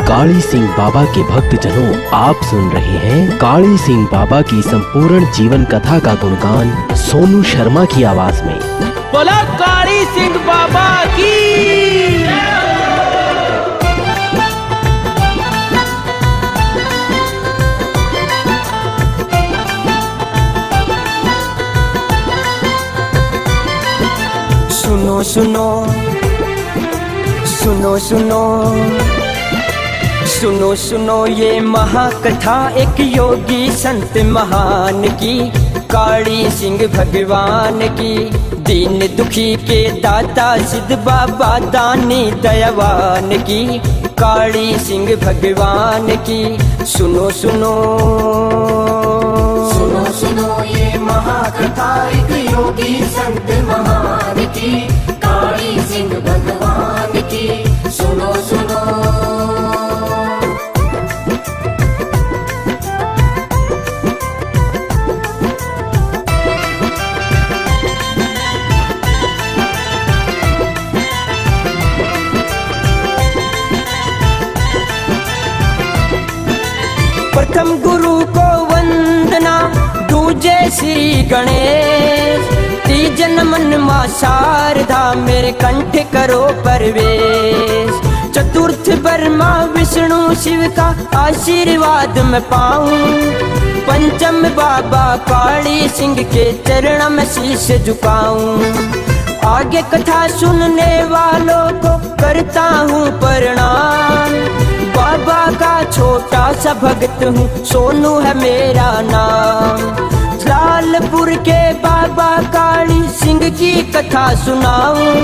काली सिंह बाबा के भक्तजनों, आप सुन रहे हैं काली सिंह बाबा की संपूर्ण जीवन कथा का गुणगान सोनू शर्मा की आवाज में। बोला काली सिंह बाबा की। सुनो सुनो सुनो सुनो सुनो सुनो ये महाकथा एक योगी संत महान की, काली सिंह भगवान की। दीन दुखी के दाता सिद्ध बाबा दानी दयावान की, काली सिंह भगवान की। सुनो सुनो सुनो सुनो ये महाकथा एक योगी संत महान की, काली सिंह भगवान की। सुनो सुनो प्रथम गुरु को वंदना, दूजे श्री गणेश। तीजन मन मां शारदा, मेरे कंठ करो प्रवेश। चतुर्थ ब्रह्मा विष्णु शिव का आशीर्वाद मैं पाऊं। पंचम बाबा काली सिंह के चरण में शीश झुकाऊं। आगे कथा सुनने वालों को करता हूँ प्रणाम। बाबा का छोटा सा भक्त हूँ, सोनू है मेरा नाम। लालपुर के बाबा काली सिंह की कथा सुनाऊं।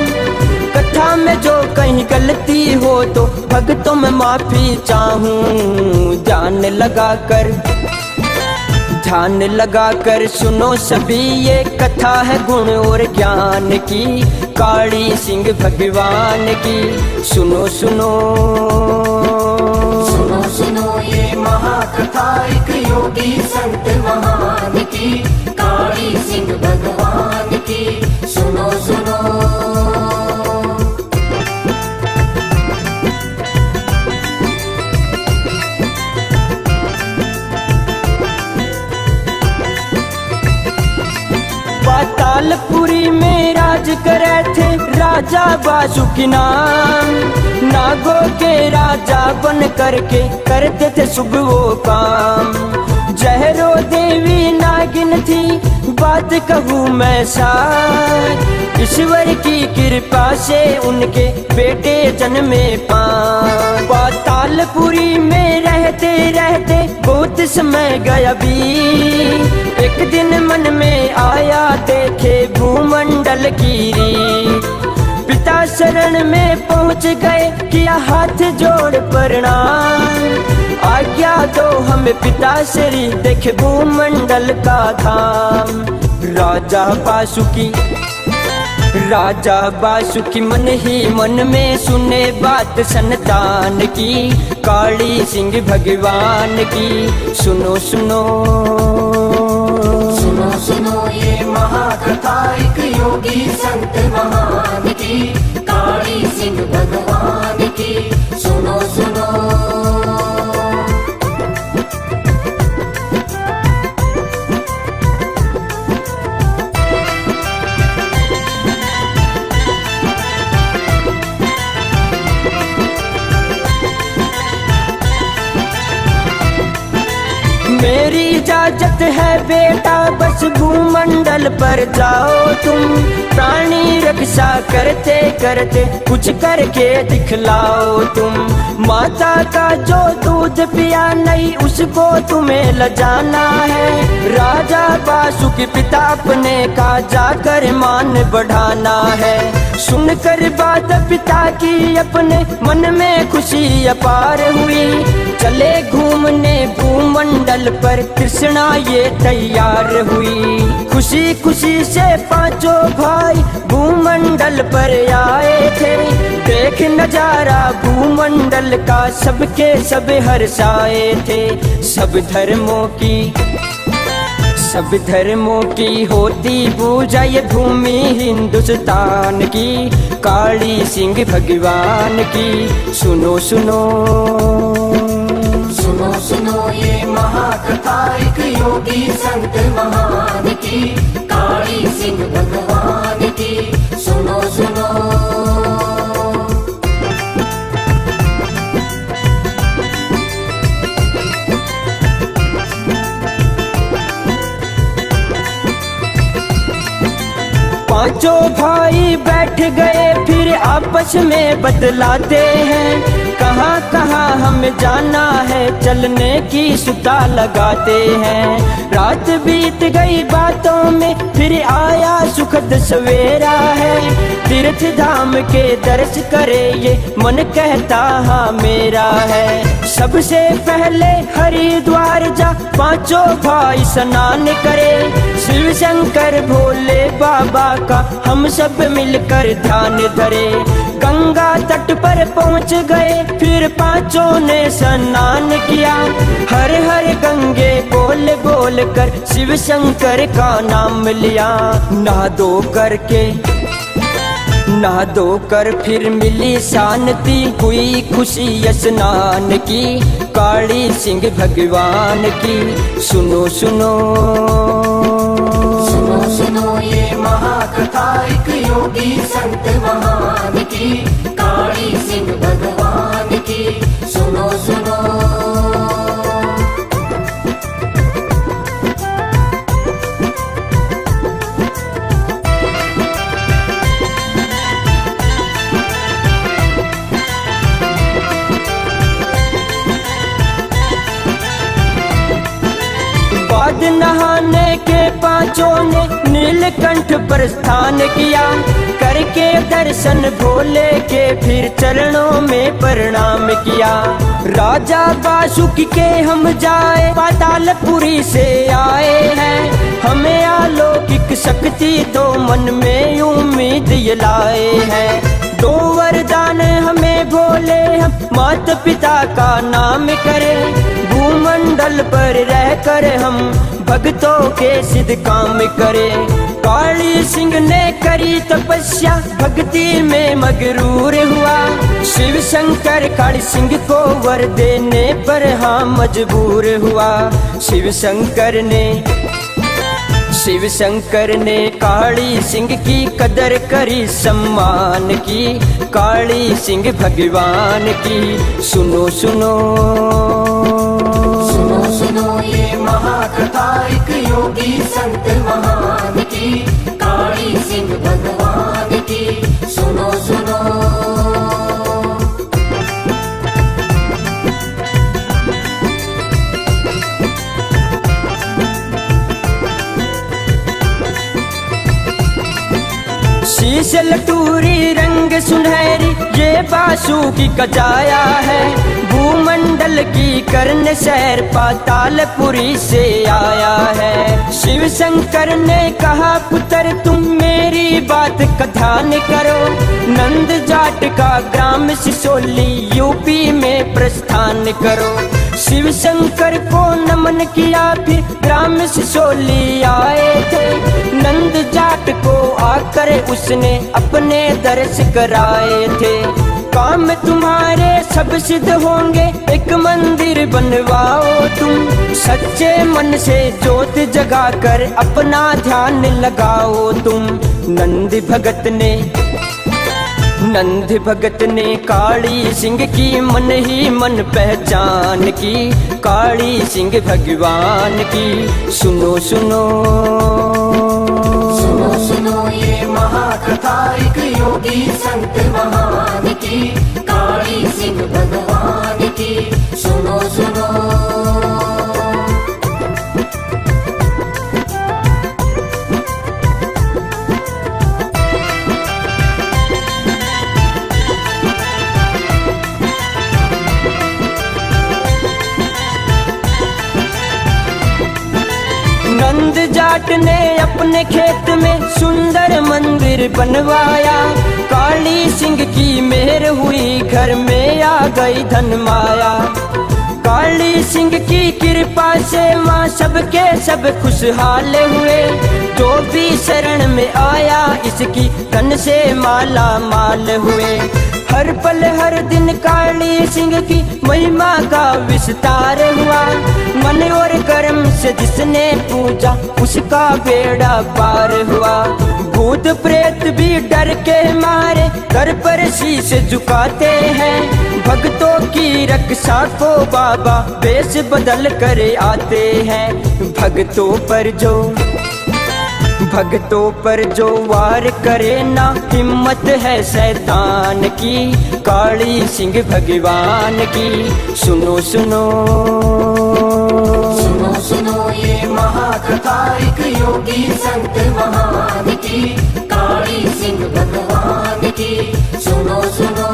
कथा में जो कहीं गलती हो तो भक्तों में माफी चाहूं। ध्यान लगा कर सुनो सभी, ये कथा है गुण और ज्ञान की, काली सिंह भगवान की। सुनो सुनो सुनो सुनो ये महाकथा एक योगी संत महान की, काली सिंह भगवान की। सुनो सुनो पातालपुरी में राज करे थे राजा बासुकी नाम। नागों के राजा बन करके करते थे शुभ वो काम। जहरो देवी नागिन थी, बात कहूँ मैं सार। ईश्वर की कृपा से उनके बेटे जन्मे पांच। पातालपुरी में रहते रहते बहुत समय गया भी। एक दिन मन में आया देखे भूमंडल की रीत। पिता शरण में पहुँच गए, किया हाथ जोड़ प्रणाम। आज्ञा दो हमें पिता श्री, देखे भूमंडल का धाम। राजा बासुकी मन ही मन में सुने बात संतान की, काली सिंह भगवान की। सुनो सुनो सुनो सुनो ये महाकथा एक योगी संत महान की, काली सिंह भगवान की। सुनो सुनो मेरी इजाजत है बेटा, बस भूमंडल पर जाओ तुम। प्राणी रक्षा करते करते कुछ करके दिखलाओ तुम। माता का जो दूध पिया नहीं, उसको तुम्हें लजाना है। राजा बासुकी पिता अपने का जाकर मान बढ़ाना है। सुनकर बात पिता की अपने मन में खुशी अपार हुई। चले घूमने भूमंडल पर, कृष्णा ये तैयार हुई। खुशी खुशी से पांचों भाई भूमंडल पर आए थे। देख नजारा भूमंडल का, सबके सब हर्षाए थे। सब धर्मों की होती पूजा ये भूमि हिंदुस्तान की, काली सिंह भगवान की। सुनो सुनो योगी संत महान की, काली सिंह भगवान की सुनो सुनो। पांचों भाई बैठ गए फिर आपस में बतलाते हैं, कहाँ कहाँ हमें जाना है चलने की सुता लगाते हैं। रात बीत गई बातों में फिर आया सुखद सवेरा है, तीर्थ धाम के दर्श करे ये मन कहता हाँ मेरा है। सबसे पहले हरिद्वार जा पांचों भाई स्नान करे, शिव शंकर भोले बाबा का हम सब मिलकर ध्यान धरे। गंगा तट पर पहुंच गए फिर पांचों ने स्नान किया, हर हर गंगे बोल बोल कर शिव शंकर का नाम लिया। नहा धो कर फिर मिली शांति, हुई खुशी स्नान की, काली सिंह भगवान की सुनो सुनो। सुनो सुनो ये महाकथा एक योगी संत महान की, काली सिंह भगवान की सुनो सुनो। बाद नहाने के पांचों ने नीलकंठ पर स्नान किया, करके दर्शन भोले के फिर चरणों में प्रणाम किया। राजा बासुकी के हम जाए पातालपुरी से आए हैं, हमें अलौकिक शक्ति दो मन में उम्मीद ये लाए हैं। दो वरदान हमें भोले हम माता पिता का नाम करें, भूमंडल पर रहकर हम भक्तों के सिद्ध काम करें। काली सिंह ने करी तपस्या भक्ति में मगरूर हुआ, शिव शंकर काली सिंह को वर देने पर हाँ मजबूर हुआ। शिव शंकर ने काली सिंह की कदर करी सम्मान की, काली सिंह भगवान की सुनो सुनो। सुनो सुनो ये महाकथा एक योगी संत महान की, काली सिंह भगवान की सुनो सुनो। शीश लटूरी रंग सुनहरी ये बासुकी कजाया है, भूमंडल की कर्ण शहर पातालपुरी से आया है। शिव शंकर ने कहा पुत्र तुम मेरी बात का ध्यान करो, नंद जाट का ग्राम सिसोली यूपी में प्रस्थान करो। शिव शंकर को नमन किया फिर ग्राम सिसोली आए थे, नंद जाट को आकर उसने अपने दर्श कराए थे। काम तुम्हारे सब सिद्ध होंगे एक मंदिर बनवाओ तुम, सच्चे मन से ज्योत जगा कर अपना ध्यान लगाओ तुम। नंद भगत ने काली सिंह की मन ही मन पहचान की, काली सिंह भगवान की सुनो सुनो। सुनो सुनो ये महाकथा एक योगी संत महान की, काली सिंह भगवान की सुनो सुनो। नंद जाट ने अपने खेत में सुंदर मंदिर बनवाया, काली सिंह की मेहर हुई घर में आ गई धन माया। काली सिंह की कृपा से माँ सबके सब खुशहाल हुए, जो भी शरण में आया इसकी धन से माला माल हुए। हर पल हर दिन काली सिंह की महिमा का विस्तार हुआ। मन और कर्म से जिसने पूजा उसका बेड़ा पार हुआ। भूत प्रेत भी डर के मारे दर पर शीश झुकाते हैं। भक्तों की रक्षा को बाबा वेश बदल कर आते हैं। भक्तों पर जो वार करे ना हिम्मत है शैतान की। काली सिंह भगवान की सुनो सुनो सुनो सुनो ये महाकथा एक योगी संत महान की। काली सिंह भगवान की सुनो सुनो।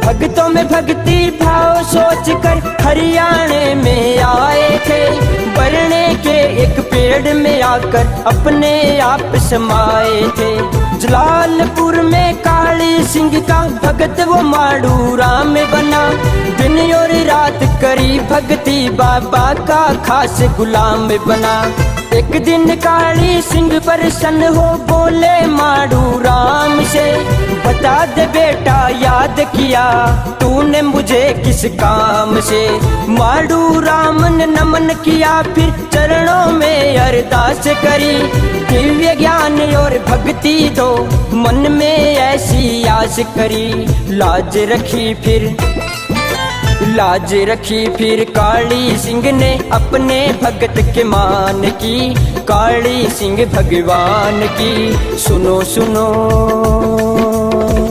भक्तों में भक्ति भाव सोच कर हरियाणे में आए थे। बरने के एक पेड़ में आकर अपने आप समाये थे। जलालपुर में काली सिंह का भगत वो माड़ू राम बना। दिन और रात करी भक्ति बाबा का खास गुलाम बना। एक दिन काली सिंह प्रसन्न हो बोले माड़ू राम से, बता दे बेटा याद किया तूने मुझे किस काम से। माड़ू राम ने नमन किया फिर चरणों में अरदास करी। दिव्य ज्ञान और भक्ति दो मन में ऐसी आस करी। लाज रखी फिर काली सिंह ने अपने भगत के मान की। काली सिंह भगवान की सुनो सुनो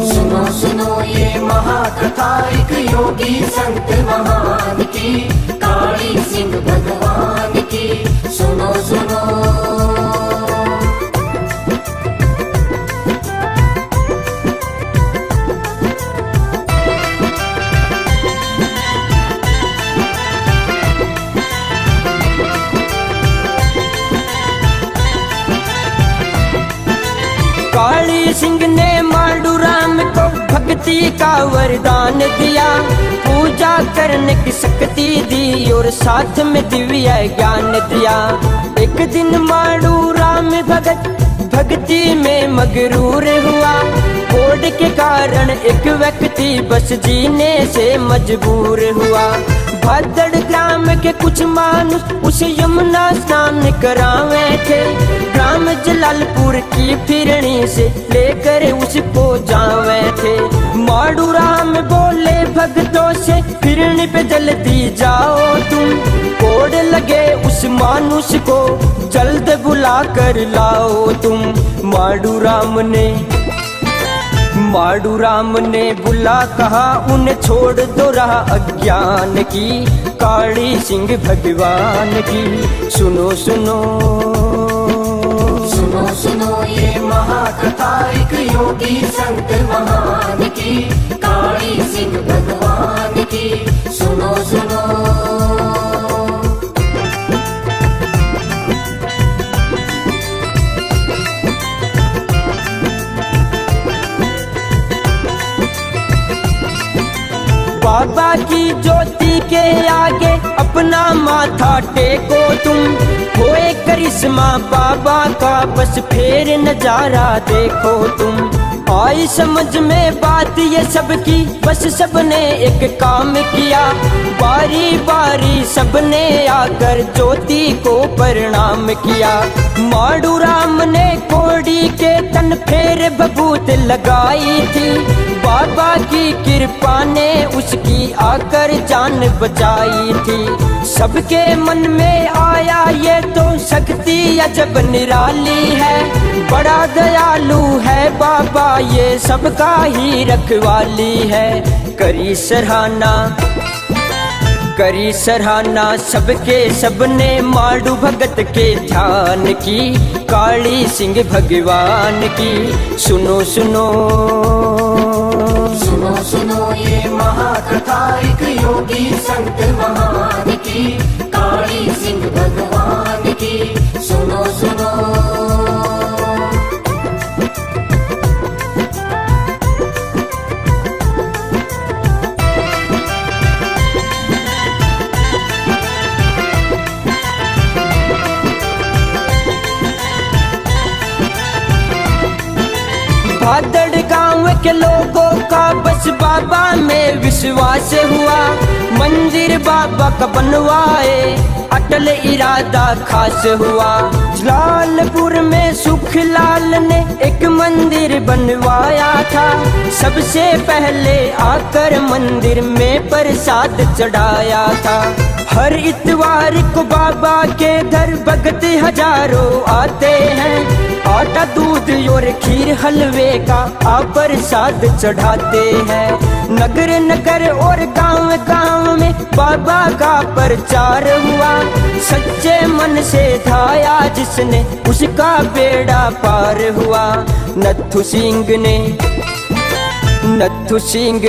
सुनो सुनो ये महाकथा एक योगी संत महान की। काली सिंह भगवान की सुनो सुनो। काली सिंह ने माड़ू राम को भक्ति का वरदान दिया। पूजा करने की शक्ति दी और साथ में दिव्य ज्ञान दिया। एक दिन माड़ू राम भक्ति में मगरूर हुआ। कोड के कारण एक व्यक्ति बस जीने से मजबूर हुआ। भद्रड़ ग्राम के कुछ मानुष उसे यमुना स्नान करावे थे। ग्राम जलालपुर की फिरनी से लेकर उसको जावे थे। माड़ू राम बोले भक्तों से फिरनी पे जल्दी जाओ तुम। कोड लगे उस मानुष को जल्द बुला कर लाओ तुम। माड़ू राम ने बुला कहा उन्हें छोड़ दो राह अज्ञान की। काली सिंह भगवान की सुनो सुनो सुनो सुनो ये महाकथा एक योगी संत महान की। काली सिंह भगवान की सुनो सुनो। बाबा की ज्योति के आगे अपना माथा टेको तुम। होए करिश्मा बाबा का बस फेर नजारा देखो तुम। आई समझ में बात ये सबकी बस सबने एक काम किया। बारी बारी सबने आकर ज्योति को प्रणाम किया। माड़ू राम ने कोड़ी के तन फेर बबूत लगाई थी। बाबा की कृपा ने उसकी आकर जान बचाई थी। सबके मन में आया ये तो शक्ति अजब निराली है। बड़ा दयालु है बाबा ये सबका ही रखवाली है। करी सराहना सबके सबने माड़ू भगत के ध्यान की। काली सिंह भगवान की सुनो सुनो सुनो सुनो ये महाकथा एक योगी संत महान की। काली सिंह भगवान की सुनो सुनो। भादड़ गांव के लोगों का बस बाबा में विश्वास हुआ। मंदिर बाबा का बनवाए अटल इरादा खास हुआ। जलालपुर में सुखलाल ने एक मंदिर बनवाया था। सबसे पहले आकर मंदिर में प्रसाद चढ़ाया था। हर इतवार को बाबा के घर भक्त हजारों आते हैं। आटा दूध और खीर हलवे का आप प्रसाद चढ़ाते हैं। नगर नगर और गांव गांव में बाबा का प्रचार हुआ। सच्चे मन से धाया जिसने उसका बेड़ा पार हुआ। नत्थु सिंह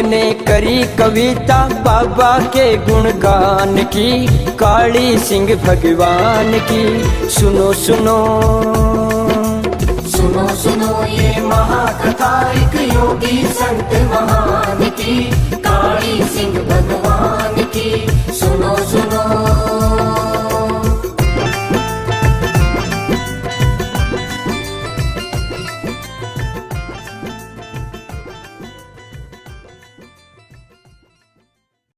ने करी कविता बाबा के गुणगान की। काली सिंह भगवान की सुनो सुनो सुनो सुनो ये महाकथा एक योगी संत महान की। काली सिंह भगवान की सुनो सुनो